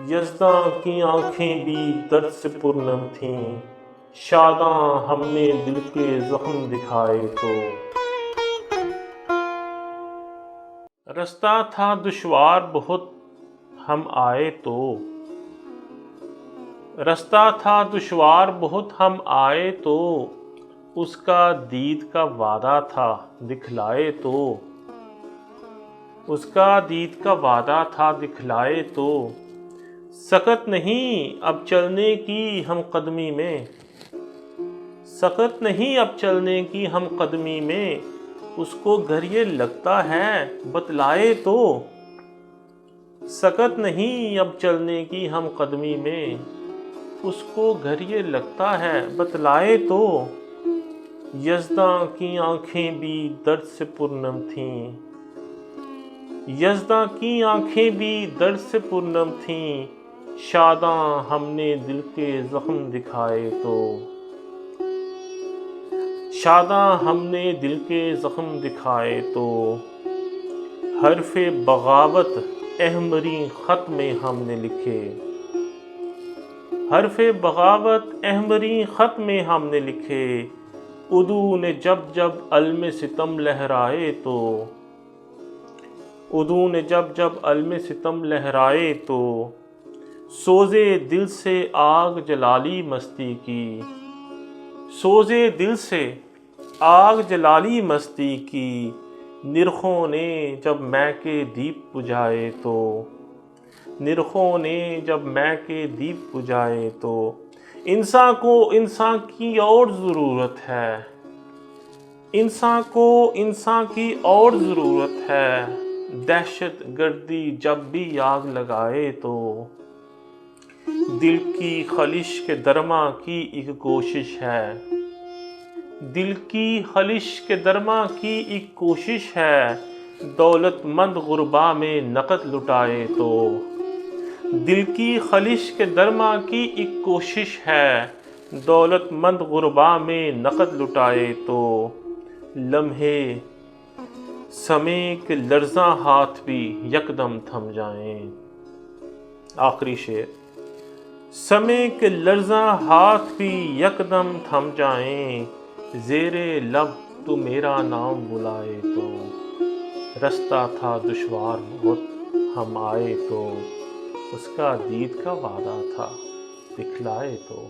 یزداں کی آنکھیں بھی درد سے پرنم تھیں، شاداں ہم نے دل کے زخم دکھائے تو۔ رستہ تھا دشوار بہت ہم آئے تو، رستہ تھا دشوار بہت ہم آئے تو، اس کا دید کا وعدہ تھا دکھلائے تو، اس کا دید کا وعدہ تھا دکھلائے تو۔ سکت نہیں اب چلنے کی ہم قدمی میں، سکت نہیں اب چلنے کی ہم قدمی میں، اس کو گر یہ لگتا ہے بتلائے تو۔ سکت نہیں اب چلنے کی ہم قدمی میں، اس کو گر یہ لگتا ہے بتلائے تو۔ یزداں کی آنکھیں بھی درد سے پرنم تھیں، یزداں کی آنکھیں بھی درد سے پرنم تھیں، شاداں ہم نے دل کے زخم دکھائے تو۔ شاداں ہم نے دل کے زخم دکھائے تو۔ حرف بغاوت احمری خط میں ہم نے لکھے، حرف بغاوت احمری خط میں ہم نے لکھے، عدو نے جب جب علم ستم لہرائے تو، عدو نے جب جب علم ستم لہرائے تو۔ سوزے دل سے آگ جلا لی مستی کی، سوزے دل سے آگ جلا لی مستی کی، نرخوں نے جب مے کے دیپ بجھائے تو، نرخوں نے جب مے کے دیپ بجھائے تو۔ انسان کو انسان کی اور ضرورت ہے، انسان کو انسان کی اور ضرورت ہے، دہشت گردی جب بھی آگ لگائے تو۔ دل کی خلش کے درماں کی ایک کوشش ہے، دل کی خلش کے درماں کی ایک کوشش ہے، دولت مند غربا میں نقد لٹائے تو۔ دل کی خلش کے درماں کی ایک کوشش ہے، دولت مند غربا میں نقد لٹائے تو۔ لمحے سمے کے لرزاں ہاتھ بھی یکدم تھم جائیں۔ آخری شعر۔ سمے کے لرزاں ہاتھ بھی یکدم تھم جائیں، زیرِ لب تو میرا نام بلائے تو۔ رستہ تھا دشوار بہت ہم آئے تو، اس کا دید کا وعدہ تھا دکھلائے تو۔